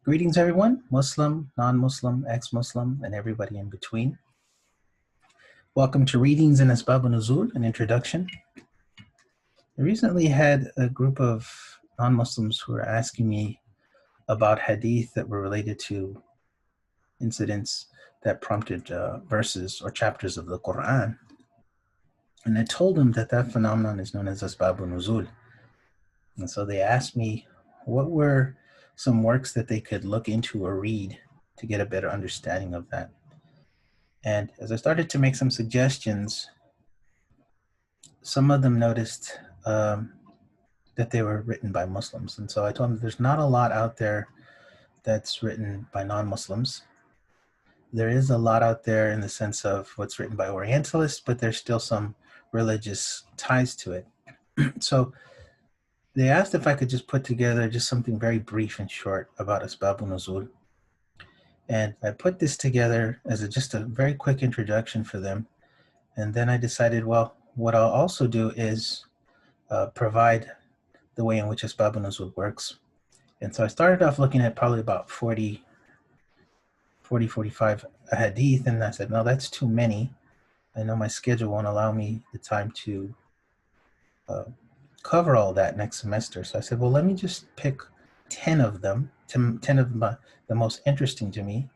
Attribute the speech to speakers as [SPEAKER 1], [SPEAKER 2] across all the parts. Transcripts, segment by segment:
[SPEAKER 1] Greetings, everyone, Muslim, non-Muslim, ex-Muslim, and everybody in between. Welcome to Readings in Asbaab-un-Nuzool, an introduction. I recently had a group of non-Muslims who were asking me about hadith that were related to incidents that prompted verses or chapters of the Quran. And I told them that that phenomenon is known as Asbaab-un-Nuzool. And so they asked me what were some works that they could look into or read to get a better understanding of that. And as I started to make some suggestions, some of them noticed that they were written by Muslims. And so I told them there's not a lot out there that's written by non-Muslims. There is a lot out there in the sense of what's written by Orientalists, but there's still some religious ties to it. So they asked if I could just put together just something very brief and short about Asbaab-un-Nuzool. And I put this together as just a very quick introduction for them. And then I decided, well, what I'll also do is provide the way in which Asbaab-un-Nuzool works. And so I started off looking at probably about 45 hadith, and I said, no, that's too many. I know my schedule won't allow me the time to cover all that next semester. So I said, well, let me just pick 10 of them, 10 of the most interesting to me,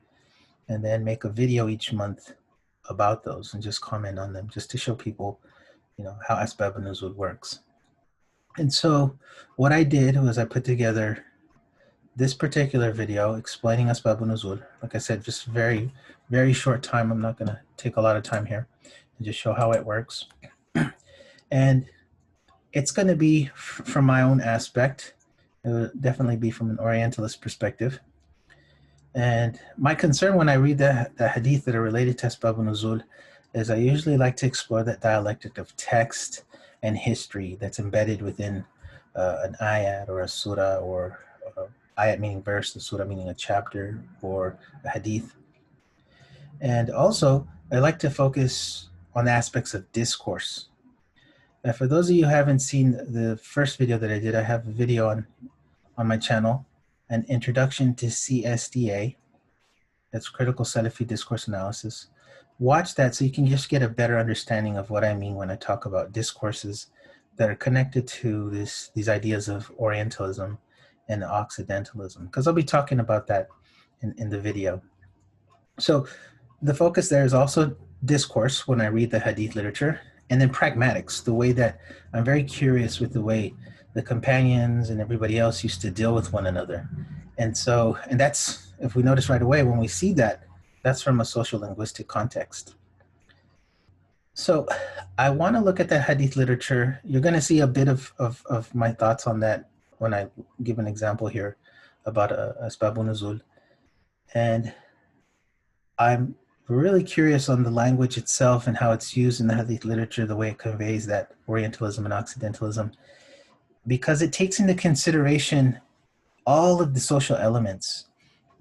[SPEAKER 1] and then make a video each month about those and just comment on them, just to show people, you know, how Asbaab-un-Nuzool works. And so what I did was I put together this particular video explaining Asbaab-un-Nuzool. Like I said, just very, very short time. I'm not going to take a lot of time here and just show how it works. And it's going to be from my own aspect. It will definitely be from an Orientalist perspective. And my concern when I read the hadith that are related to Asbaab-un-Nuzool is I usually like to explore that dialectic of text and history that's embedded within an ayat or a surah, or ayat meaning verse, the surah meaning a chapter, or a hadith. And also, I like to focus on aspects of discourse. Now, for those of you who haven't seen the first video that I did, I have a video on my channel, an introduction to CSDA. That's Critical Salafi Discourse Analysis. Watch that so you can just get a better understanding of what I mean when I talk about discourses that are connected to these ideas of Orientalism and Occidentalism, because I'll be talking about that in the video. So the focus there is also discourse when I read the hadith literature, and then pragmatics, the way that I'm very curious with the way the companions and everybody else used to deal with one another. And so, and that's, if we notice right away, when we see that, that's from a social linguistic context. So I want to look at the hadith literature. You're going to see a bit of my thoughts on that when I give an example here about Asbaab-un-Nuzool. And I'm really curious on the language itself and how it's used in the hadith literature, the way it conveys that Orientalism and Occidentalism, because it takes into consideration all of the social elements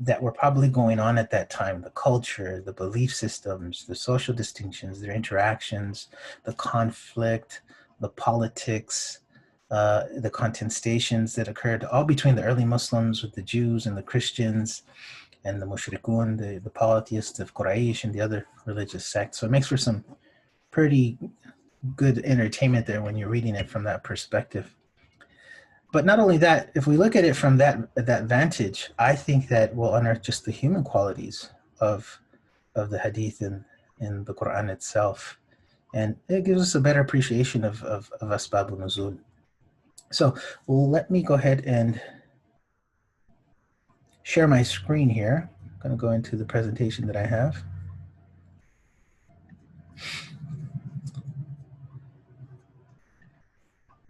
[SPEAKER 1] that were probably going on at that time: the culture, the belief systems, the social distinctions, their interactions, the conflict, the politics, the contestations that occurred all between the early Muslims with the Jews and the Christians and the mushrikun, the polytheists of Quraysh and the other religious sects. So it makes for some pretty good entertainment there when you're reading it from that perspective. But not only that, if we look at it from that vantage, I think that we'll unearth just the human qualities of the hadith in the Quran itself. And it gives us a better appreciation of Asbaab-un-Nuzool. So let me go ahead and share my screen here. I'm going to go into the presentation that I have.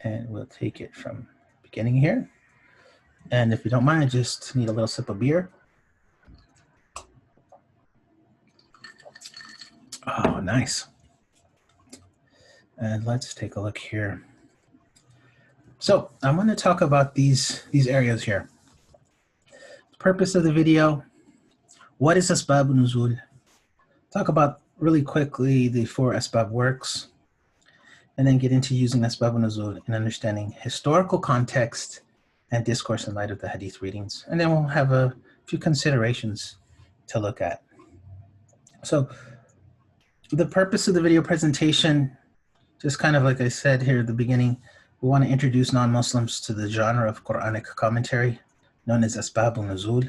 [SPEAKER 1] And we'll take it from the beginning here. And if you don't mind, I just need a little sip of beer. Oh, nice. And let's take a look here. So I'm going to talk about these areas here. The purpose of the video: what is Asbaab-un-Nuzool? Talk about really quickly the 4 asbab works, and then get into using Asbaab-un-Nuzool in understanding historical context and discourse in light of the hadith readings. And then we'll have a few considerations to look at. So the purpose of the video presentation, just kind of like I said here at the beginning, we want to introduce non-Muslims to the genre of Quranic commentary known as Asbaab-un-Nuzool,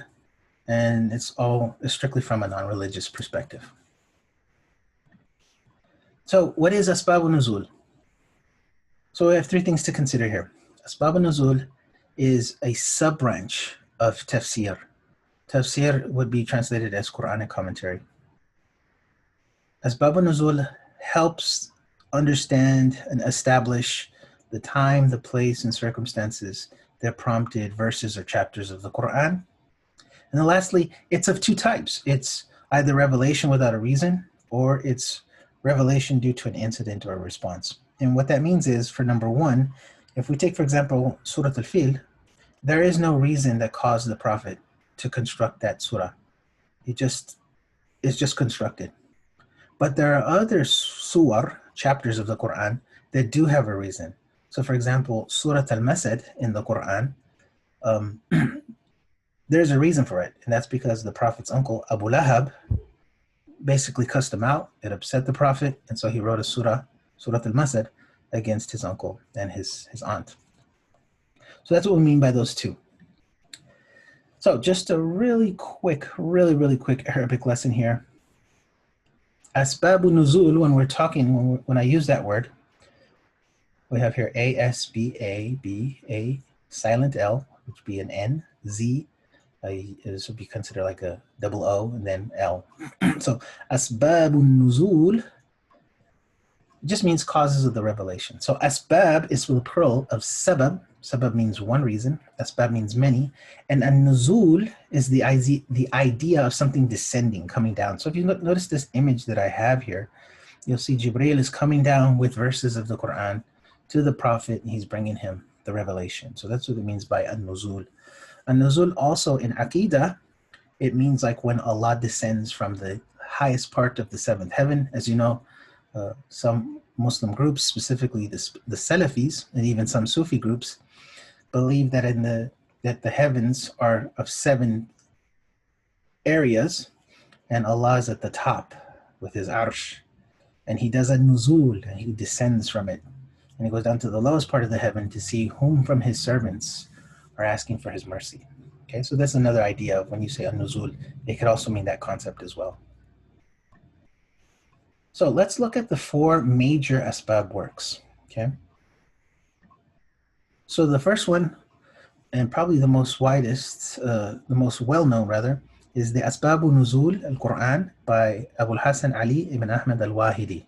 [SPEAKER 1] and it's strictly from a non-religious perspective. So what is Asbaab-un-Nuzool? So we have three things to consider here. Asbaab-un-Nuzool is a sub-branch of Tafseer. Tafseer would be translated as Quranic commentary. Asbaab-un-Nuzool helps understand and establish the time, the place, and circumstances that prompted verses or chapters of the Quran. And then lastly, it's of two types. It's either revelation without a reason, or it's revelation due to an incident or a response. And what that means is, for number one, if we take, for example, Surah Al-Fil, there is no reason that caused the Prophet to construct that surah. It's just constructed. But there are other surah, chapters of the Quran, that do have a reason. So for example, Surah Al-Masad in the Quran, there's a reason for it. And that's because the Prophet's uncle, Abu Lahab, basically cussed him out. It upset the Prophet. And so he wrote a Surah Al-Masad, against his uncle and his aunt. So that's what we mean by those two. So just a really quick Arabic lesson here. Asbaab-un-Nuzool, when we're talking, when I use that word, we have here A-S-B-A-B-A, silent L, which would be an N, Z, this would be considered like a double O, and then L. So Asbaab-un-Nuzool just means causes of the revelation. So asbab is the plural of sabab. Sabab means one reason. Asbab means many. And an-nuzul is the idea of something descending, coming down. So if you notice this image that I have here, you'll see Jibreel is coming down with verses of the Quran to the Prophet, and he's bringing him the revelation. So that's what it means by an-nuzul. An-nuzul also in Aqidah, it means like when Allah descends from the highest part of the seventh heaven. As you know, some Muslim groups, specifically the Salafis, and even some Sufi groups, believe that that the heavens are of 7 areas, and Allah is at the top with his arsh, and he does a nuzul, and he descends from it, and he goes down to the lowest part of the heaven to see whom from his servants are asking for his mercy. Okay, so that's another idea of when you say a nuzul, it could also mean that concept as well. So let's look at the 4 major asbab works, okay? So the first one, and probably the most widest, the most well-known rather, is the Asbaab-un-Nuzool al-Quran by Abu al-Hasan Ali ibn Ahmad al-Wahidi.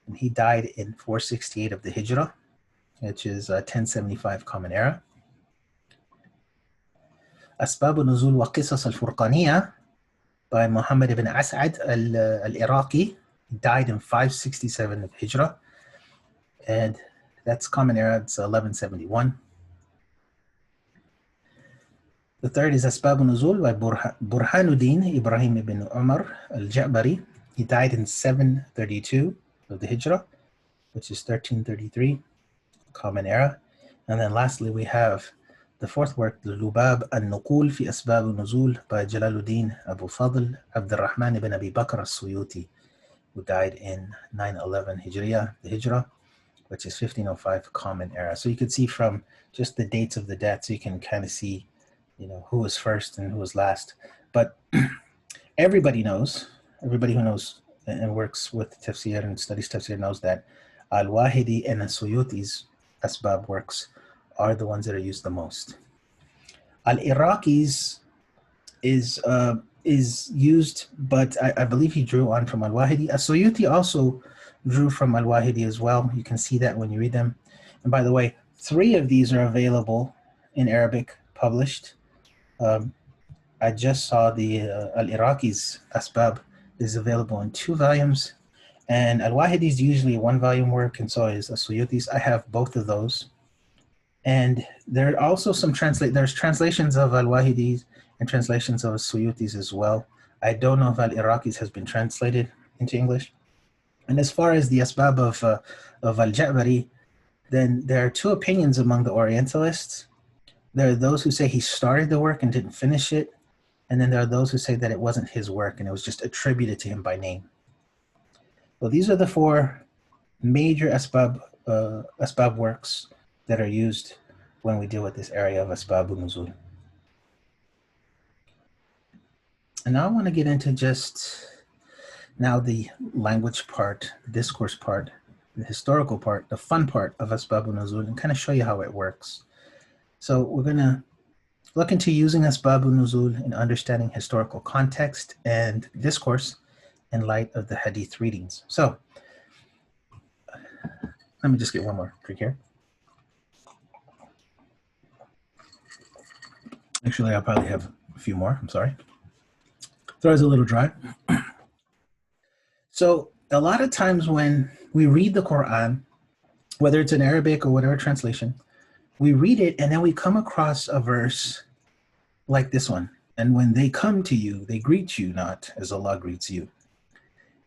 [SPEAKER 1] And he died in 468 of the Hijrah, which is 1075 Common Era. Asbaab-un-Nuzool wa Qisas al-Furqaniyya by Muhammad ibn As'ad al-Iraqi. He died in 567 of Hijrah, and that's Common Era, it's 1171. The third is Asbaab-un-Nuzool by Burhanuddin Ibrahim ibn Umar al-Ja'bari. He died in 732 of the Hijrah, which is 1333 Common Era. And then lastly, we have the 4th work, the Lubab-un-Nuqul fi Asbaab-un-Nuzool by Jalaluddin Abu Fadl Abdurrahman ibn Abi Bakr al-Suyuti, who died in 911 Hijriya, the Hijrah, which is 1505 Common Era. So you could see from just the dates of the deaths, you can kind of see, you know, who was first and who was last. But everybody knows, everybody who knows and works with Tafseer and studies Tafseer knows that Al-Wahidi and Al-Suyuti's Asbab works are the ones that are used the most. Al-Iraqi's is used, but I believe he drew on from Al-Wahidi. As-Suyuti also drew from Al-Wahidi as well. You can see that when you read them. And by the way, 3 of these are available in Arabic, published. I just saw the Al-Iraqi's Asbab is available in 2 volumes. And Al-Wahidi's usually a 1-volume work, and so is As-Suyuti's. I have both of those. And there are also some there's translations of Al-Wahidi's and translations of As-Suyuti's as well. I don't know if Al-Iraqi's has been translated into English. And as far as the Asbab of Al-Ja'bari, then there are 2 opinions among the Orientalists. There are those who say he started the work and didn't finish it. And then there are those who say that it wasn't his work and it was just attributed to him by name. Well, these are the four major asbab works that are used when we deal with this area of Asbaab-un-Nuzool. And now I want to get into just now the language part, the discourse part, the historical part, the fun part of Asbaab-un-Nuzool, and kind of show you how it works. So we're going to look into using Asbaab-un-Nuzool in understanding historical context and discourse in light of the Hadith readings. So let me just get one more drink here. Actually, I'll probably have a few more. I'm sorry. Throat is a little dry. So a lot of times when we read the Quran, whether it's in Arabic or whatever translation, we read it and then we come across a verse like this one. And when they come to you, they greet you not as Allah greets you.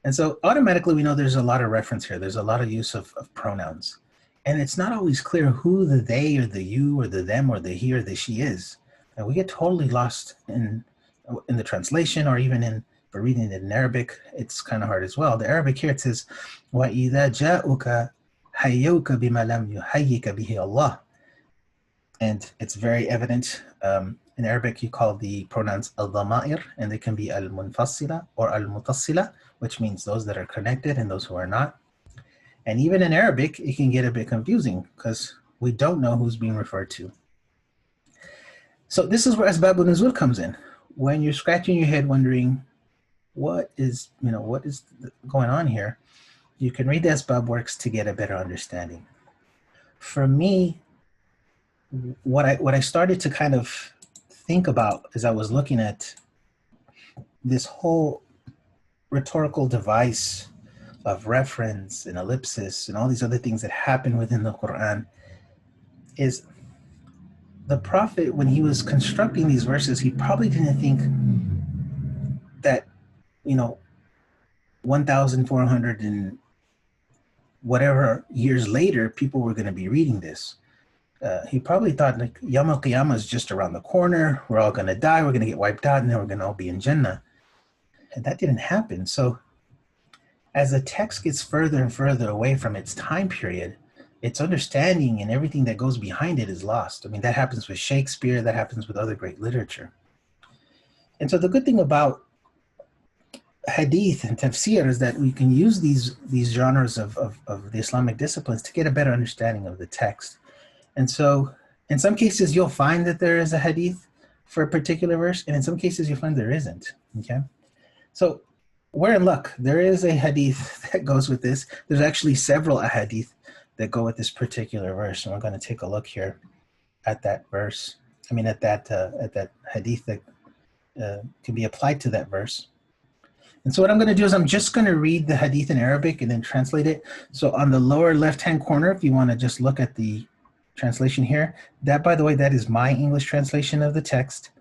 [SPEAKER 1] And so automatically we know there's a lot of reference here. There's a lot of use of pronouns. And it's not always clear who the they or the you or the them or the he or the she is. And we get totally lost in the translation, or even in for reading it in Arabic, it's kind of hard as well. The Arabic here, it says, وَإِذَا جَاءُكَ حَيَّوْكَ بِمَا لَمْ يُحَيِّكَ بِهِ اللَّهُ. And it's very evident. In Arabic, you call the pronouns al-dhama'ir, and they can be al-munfassila or al-mutassila, which means those that are connected and those who are not. And even in Arabic, it can get a bit confusing because we don't know who's being referred to. So this is where Asbaab-un-Nuzool comes in. When you're scratching your head wondering, what is going on here, you can read the Asbab works to get a better understanding. For me, what I started to kind of think about as I was looking at this whole rhetorical device of reference and ellipsis and all these other things that happen within the Quran is the Prophet, when he was constructing these verses, he probably didn't think that 1,400 and whatever years later, people were going to be reading this. He probably thought like Yawm al-Qiyamah is just around the corner. We're all going to die. We're going to get wiped out, and then we're going to all be in Jannah. And that didn't happen. So as the text gets further and further away from its time period, its understanding and everything that goes behind it is lost. I mean, that happens with Shakespeare. That happens with other great literature. And so the good thing about Hadith and Tafseer is that we can use these genres of the Islamic disciplines to get a better understanding of the text. And so in some cases, you'll find that there is a Hadith for a particular verse, and in some cases, you'll find there isn't, okay? So we're in luck. There is a Hadith that goes with this. There's actually several Hadith that go with this particular verse, and we're going to take a look here at that verse. At that Hadith that can be applied to that verse. And so what I'm going to do is I'm just going to read the Hadith in Arabic and then translate it. So on the lower left-hand corner, if you want to just look at the translation here, that, by the way, that is my English translation of the text.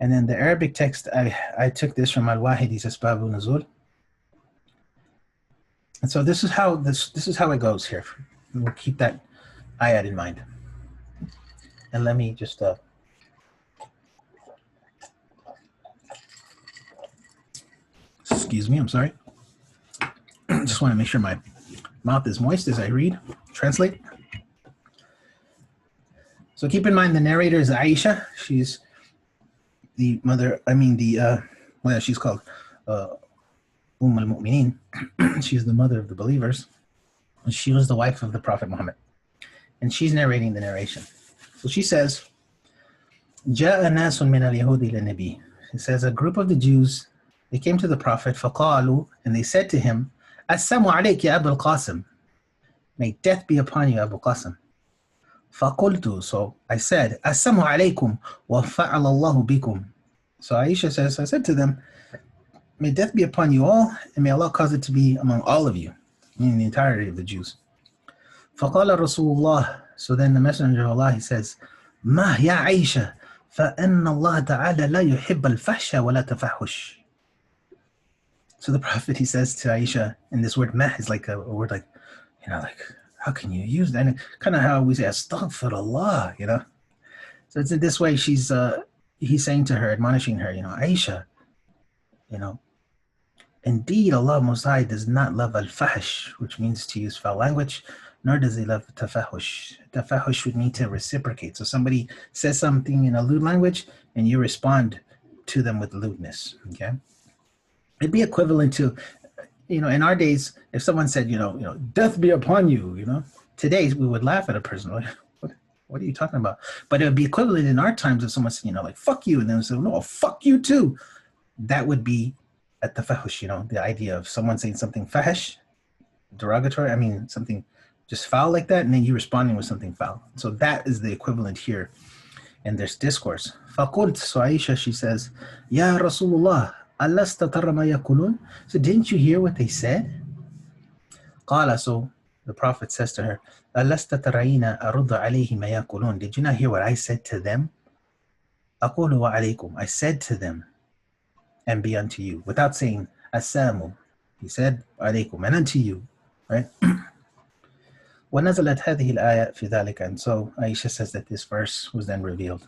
[SPEAKER 1] And then the Arabic text, I took this from Al-Wahidi's Asbaab-un-Nuzool. And so this is how it goes here. We'll keep that ayat in mind. And let me just excuse me, I'm sorry. Just want to make sure my mouth is moist as I read, translate. So keep in mind the narrator is Aisha. She's the mother, she's called al-Mu'mineen. She's the mother of the believers. And she was the wife of the Prophet Muhammad. And she's narrating the narration. So she says, جَاءَ نَاسٌ مِنَ الْيَهُودِ إِلَى النَّبِيِّ. It says a group of the Jews, they came to the Prophet, فَقَالُوا, and they said to him, السَّلَامُ عَلَيْكَ يَا أَبَا الْقَاسِمِ. May death be upon you, Abu Qasim. فَقُلْتُ, so I said, السَّلَامُ عَلَيْكُمْ وَفَعَلَ اللَّهُ بِكُمْ. So Aisha says, I said to them, may death be upon you all, and may Allah cause it to be among all of you, meaning the entirety of the Jews. فَقَالَ رَسُولُ اللَّهِ. So then the Messenger of Allah, he says, مَا يَا عَيْشَةَ فَإِنَّ اللَّهَ تَعَالَى لَا يُحِبَّ الْفَحْشَ وَلَا تَفَحُّشَ. So the Prophet, he says to Aisha, and this word mah is like a word like, how can you use that? And kind of how we say astaghfirullah, So it's in this way, she's he's saying to her, admonishing her, Aisha, you know, indeed, Allah Most High does not love al-fahsh, which means to use foul language, nor does He love tafahush. Tafahush would mean to reciprocate. So somebody says something in a lewd language, and you respond to them with lewdness. Okay, it'd be equivalent to, in our days, if someone said, death be upon you, today we would laugh at a person. Like, what are you talking about? But it would be equivalent in our times if someone said, like, fuck you, and then say, no, fuck you too. That would be at the fahush, the idea of someone saying something fahish, derogatory, something just foul like that, and then you responding with something foul. So that is the equivalent here in this discourse. فَقُلْتُ, so Aisha, she says, Ya Rasulullah, أَلَسْتَ تَرَ مَا يَقُولُونَ? So didn't you hear what they said? قَالَ, so the Prophet says to her, أَلَسْتَ تَرَيْنَ أَرُضَّ عَلَيْهِ مَا يَقُولُونَ? Did you not hear what I said to them? أَقُولُ وَعَلَيْكُمْ, I said to them, and be unto you, without saying Assamu. He said alaykum, and unto you, right? وَنَزَلَتْ هَذِهِ الْآيَةِ فِي ذَلِكَ. And so Aisha says that this verse was then revealed.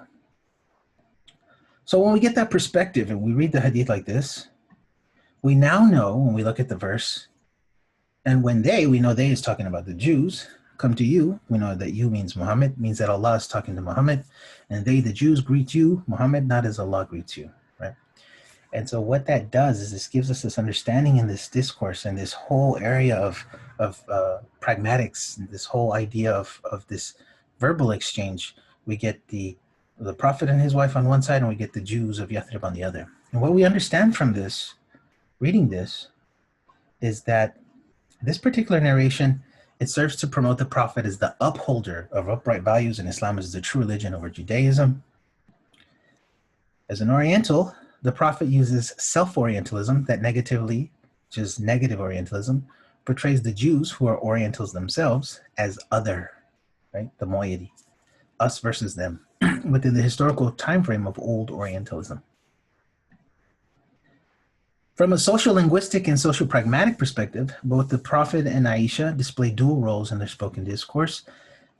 [SPEAKER 1] So when we get that perspective and we read the hadith like this, we now know when we look at the verse, and when we know they is talking about the Jews, come to you, we know that you means Muhammad, means that Allah is talking to Muhammad, and they, the Jews, greet you, Muhammad, not as Allah greets you, right? And so what that does is this gives us this understanding in this discourse and this whole area of pragmatics, this whole idea of this verbal exchange. We get the Prophet and his wife on one side, and we get the Jews of Yathrib on the other. And what we understand from this, reading this, is that this particular narration, it serves to promote the Prophet as the upholder of upright values, and Islam is the true religion over Judaism. As an Oriental, the Prophet uses self-Orientalism that negatively, which is negative Orientalism, portrays the Jews, who are Orientals themselves, as other, right? The moiety, us versus them, within the historical time frame of old Orientalism. From a social linguistic and social pragmatic perspective, both the Prophet and Aisha display dual roles in their spoken discourse.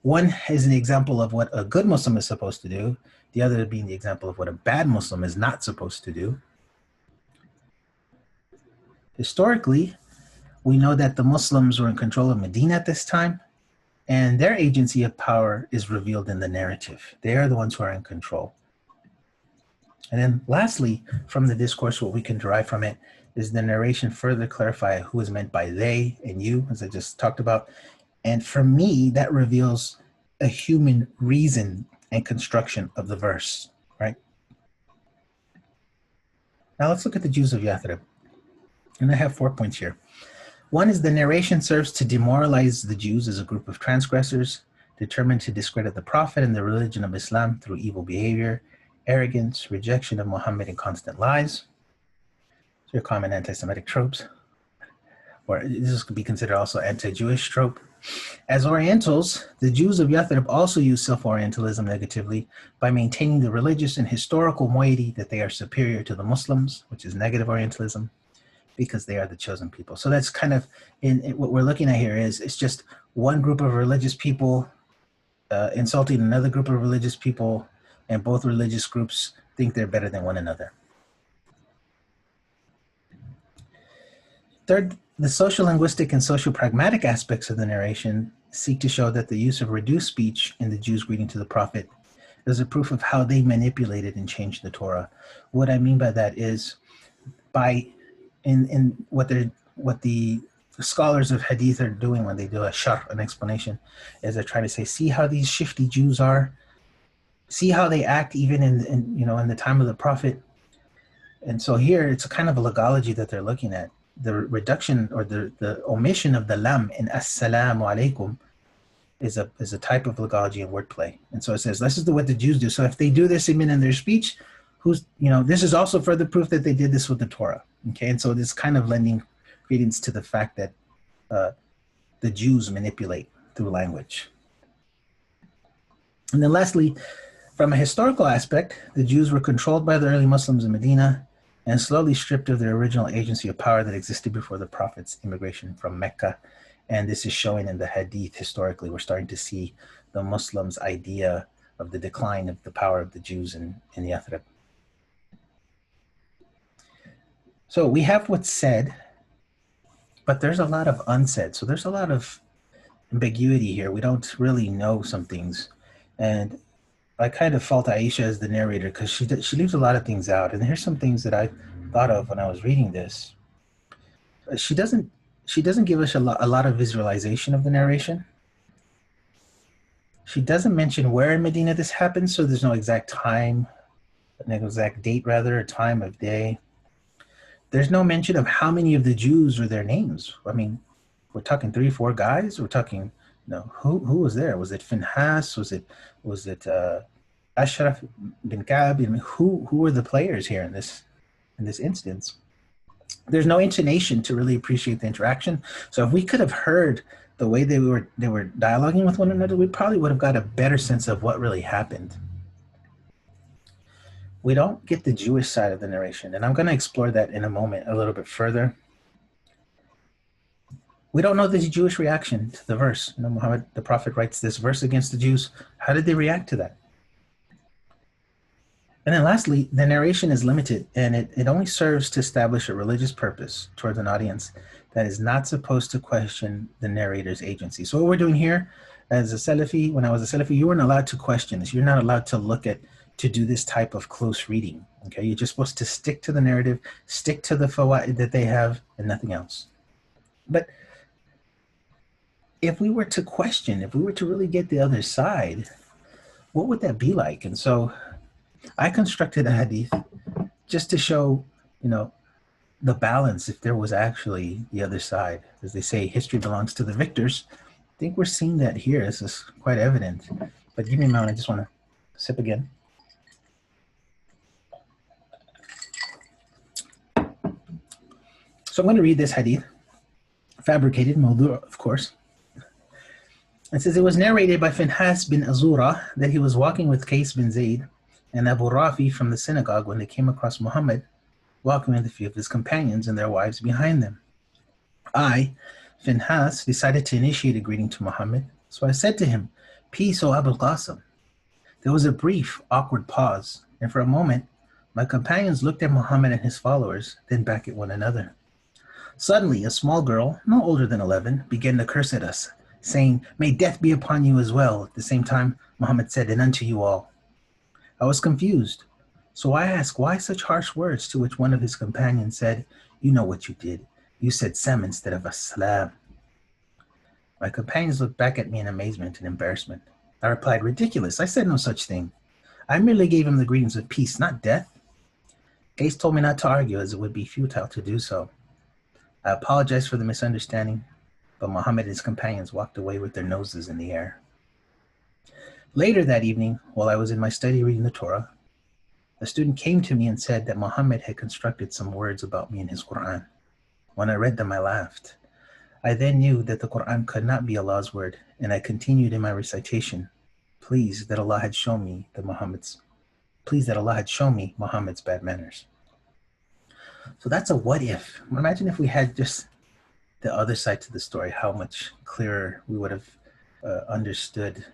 [SPEAKER 1] One is an example of what a good Muslim is supposed to do, the other being the example of what a bad Muslim is not supposed to do. Historically, we know that the Muslims were in control of Medina at this time, and their agency of power is revealed in the narrative. They are the ones who are in control. And then lastly, from the discourse, what we can derive from it is the narration further clarify who is meant by they and you, as I just talked about. And for me, that reveals a human reason and construction of the verse, right? Now let's look at the Jews of Yathrib. And I have 4 points here. One is the narration serves to demoralize the Jews as a group of transgressors, determined to discredit the Prophet and the religion of Islam through evil behavior, arrogance, rejection of Muhammad, and constant lies. So your common anti-Semitic tropes. Or this could be considered also anti-Jewish trope. As Orientals, the Jews of Yathrib also use self-Orientalism negatively by maintaining the religious and historical moiety that they are superior to the Muslims, which is negative Orientalism, because they are the chosen people. So that's kind of, in what we're looking at here is, it's just one group of religious people insulting another group of religious people, and both religious groups think they're better than one another. Third, the social linguistic and social pragmatic aspects of the narration seek to show that the use of reduced speech in the Jews' greeting to the Prophet is a proof of how they manipulated and changed the Torah. What I mean by that is, in what the scholars of Hadith are doing when they do a sharh, an explanation, is they're trying to say, see how these shifty Jews are, see how they act even in the time of the Prophet. And so here it's a kind of a logology that they're looking at. The reduction or the omission of the lam in assalamu alaikum is a type of logology and wordplay. And so it says, this is what the Jews do. So if they do this even in their speech, this is also further proof that they did this with the Torah. Okay, and so this kind of lending credence to the fact that the Jews manipulate through language. And then lastly, from a historical aspect, the Jews were controlled by the early Muslims in Medina and slowly stripped of their original agency of power that existed before the Prophet's immigration from Mecca. And this is showing in the Hadith historically. We're starting to see the Muslims' idea of the decline of the power of the Jews in Yathrib. So we have what's said, but there's a lot of unsaid. So there's a lot of ambiguity here. We don't really know some things. And I kind of fault Aisha as the narrator because she leaves a lot of things out. And here's some things that I thought of when I was reading this. She doesn't give us a lot of visualization of the narration. She doesn't mention where in Medina this happened, so there's no exact time, an exact date rather, a time of day. There's no mention of how many of the Jews or their names. I mean, we're talking 3, 4 guys. We're talking, who was there? Was it Finhas? Was it Ashraf bin Ka'b? I mean, who were the players here in this instance? There's no intonation to really appreciate the interaction. So if we could have heard the way they were dialoguing with one another, we probably would have got a better sense of what really happened. We don't get the Jewish side of the narration, and I'm going to explore that in a moment a little bit further. We don't know the Jewish reaction to the verse. Muhammad, the Prophet, writes this verse against the Jews. How did they react to that? And then lastly, the narration is limited, and it only serves to establish a religious purpose towards an audience that is not supposed to question the narrator's agency. So what we're doing here, as a Salafi, when I was a Salafi, you weren't allowed to question this. You're not allowed to do this type of close reading. Okay, you're just supposed to stick to the narrative, stick to the fawaid that they have, and nothing else. But if we were to question, if we were to really get the other side, what would that be like? And so I constructed a hadith just to show, the balance, if there was actually the other side. As they say, history belongs to the victors. I think we're seeing that here. This is quite evident. But give me a moment. I just want to sip again. So I'm going to read this hadith, fabricated, mawdu', of course. It says, it was narrated by Finhas bin Azura that he was walking with Qais bin Zayd and Abu Rafi from the synagogue when they came across Muhammad walking with a few of his companions and their wives behind them. I, Finhas, decided to initiate a greeting to Muhammad, so I said to him, "Peace, O Abul Qasim." There was a brief, awkward pause, and for a moment, my companions looked at Muhammad and his followers, then back at one another. Suddenly, a small girl, no older than 11, began to curse at us, saying, "May death be upon you as well." At the same time, Muhammad said, "And unto you all." I was confused. So I asked, why such harsh words, to which one of his companions said, "You know what you did. You said Sam instead of As-salam." My companions looked back at me in amazement and embarrassment. I replied, "Ridiculous. I said no such thing. I merely gave him the greetings of peace, not death." Qais told me not to argue, as it would be futile to do so. I apologized for the misunderstanding, but Muhammad and his companions walked away with their noses in the air. Later that evening, while I was in my study reading the Torah, a student came to me and said that Muhammad had constructed some words about me in his Quran. When I read them, I laughed. I then knew that the Quran could not be Allah's word, and I continued in my recitation, pleased that Allah had shown me Muhammad's bad manners. So that's a what if. Imagine if we had just the other side to the story, how much clearer we would have understood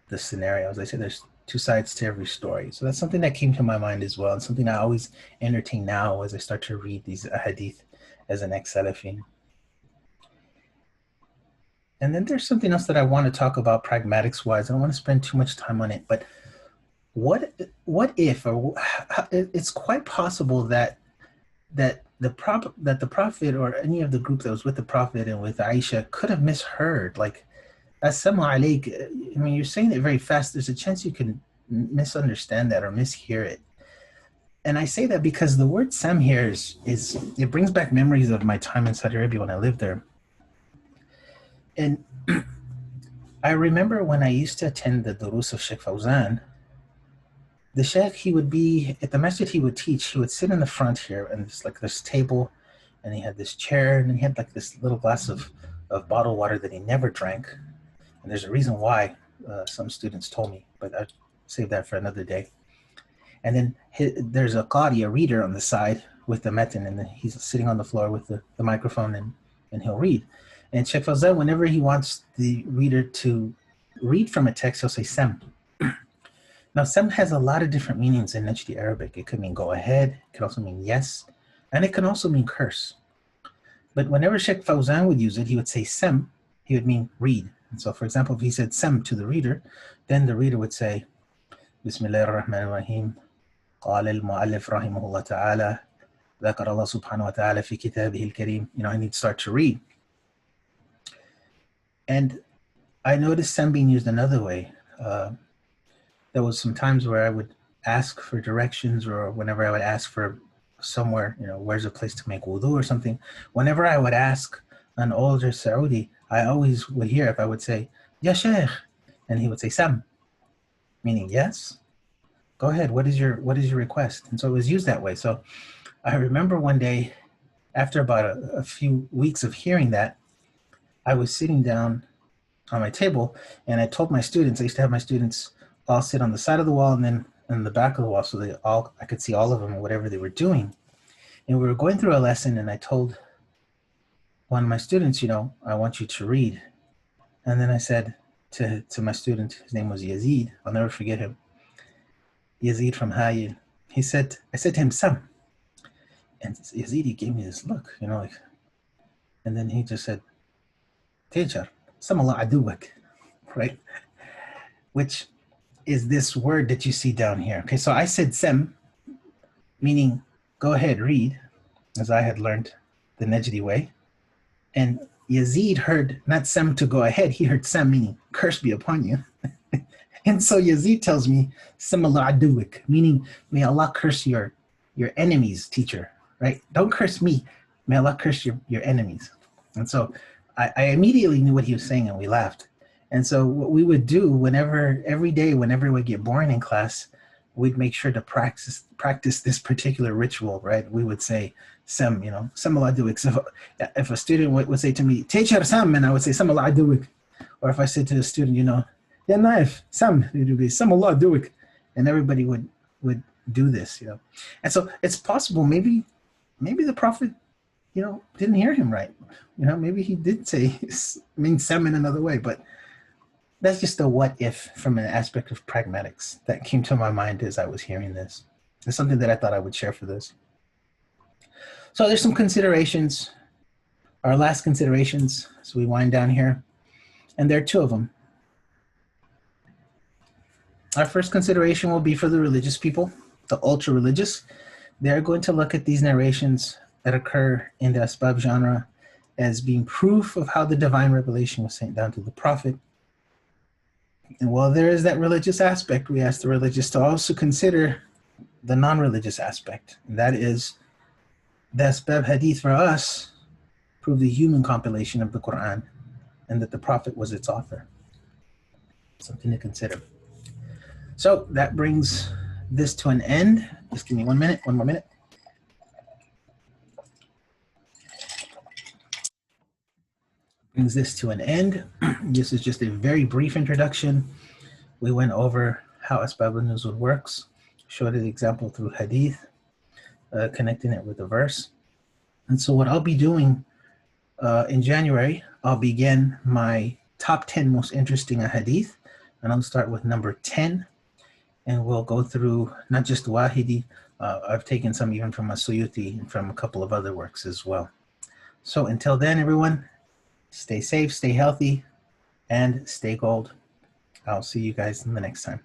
[SPEAKER 1] the scenario. As I said, there's two sides to every story. So that's something that came to my mind as well, and something I always entertain now as I start to read these hadith as an ex-Salafi. And then there's something else that I want to talk about pragmatics-wise. I don't want to spend too much time on it, but what if, or it's quite possible that the Prophet or any of the group that was with the Prophet and with Aisha could have misheard, like, Assalamu alaikum. I mean, you're saying it very fast. There's a chance you can misunderstand that or mishear it. And I say that because the word Sam here is it brings back memories of my time in Saudi Arabia when I lived there. And I remember when I used to attend the durus of Sheikh Fawzan, the Sheikh, he would be at the masjid, he would teach, he would sit in the front here, and it's like this table, and he had this chair, and he had like this little glass of bottled water that he never drank. And there's a reason why, some students told me, but I'll save that for another day. And then there's a qari, a reader on the side with the metin, and then he's sitting on the floor with the microphone, and he'll read. And Sheikh Fawzan, whenever he wants the reader to read from a text, he'll say Sam. Now, Sam has a lot of different meanings in Najdi Arabic. It could mean go ahead. It could also mean yes. And it can also mean curse. But whenever Sheikh Fawzan would use it, he would say sem, he would mean read. And so, for example, if he said sem to the reader, then the reader would say, Bismillah ar-Rahman ar-Rahim, قال المؤلف رحمه الله تعالى ذكر الله سبحانه وتعالى في كتابه الكريم. You know, I need to start to read. And I noticed sem being used another way. There was some times where I would ask for directions, or whenever I would ask for somewhere, you know, where's a place to make wudu or something. Whenever I would ask an older Saudi, I always would hear, if I would say, Ya Sheikh, and he would say Sam, meaning yes, go ahead, what is your request? And so it was used that way. So I remember one day, after about a few weeks of hearing that, I was sitting down on my table, and I told my students, I used to have my students all sit on the side of the wall and then in the back of the wall, so I could see all of them, whatever they were doing. And we were going through a lesson, and I told one of my students, you know, I want you to read. And then I said to my student, his name was Yazid, I'll never forget him, Yazid from Hayil. I said to him, Sam. And Yazid, he gave me this look, you know, like, and then he just said, Teacher, Sam Allah aduwak, right? Which is this word that you see down here. Okay, so I said sem, meaning go ahead, read, as I had learned the Najdi way. And Yazid heard not sem to go ahead, he heard sem meaning curse be upon you. And so Yazid tells me, Sam Allah aduwak, meaning may Allah curse your enemies, teacher, right? Don't curse me, may Allah curse your enemies. And so I immediately knew what he was saying, and we laughed. And so what we would do every day, whenever it would get boring in class, we'd make sure to practice this particular ritual, right? We would say, Sam, you know, Sam Allah aduwak. So if a student would say to me, Teacher Sam, and I would say, Sam Allah aduwak. Or if I said to a student, you know, Ya Naif, Sam, it would be Sam Allah aduwak. And everybody would do this, you know. And so it's possible, maybe the Prophet, you know, didn't hear him right. You know, maybe he did say, mean Sam in another way, but that's just a what if from an aspect of pragmatics that came to my mind as I was hearing this. It's something that I thought I would share for this. So there's some considerations, our last considerations, as we wind down here, and there are two of them. Our first consideration will be for the religious people, the ultra-religious. They're going to look at these narrations that occur in the Asbab genre as being proof of how the divine revelation was sent down to the Prophet. And while there is that religious aspect, we ask the religious to also consider the non-religious aspect. And that is, the Asbab Hadith for us prove the human compilation of the Quran, and that the Prophet was its author. Something to consider. So that brings this to an end. Just give me one more minute. Brings this to an end. This is just a very brief introduction. We went over how Asbaab-un-Nuzool works, showed an example through Hadith, connecting it with the verse. And so what I'll be doing in January, I'll begin my top 10 most interesting Hadith, and I'll start with number 10, and we'll go through not just Wahidi, I've taken some even from As-Suyuti and from a couple of other works as well. So until then, everyone, stay safe, stay healthy, and stay gold. I'll see you guys in the next time.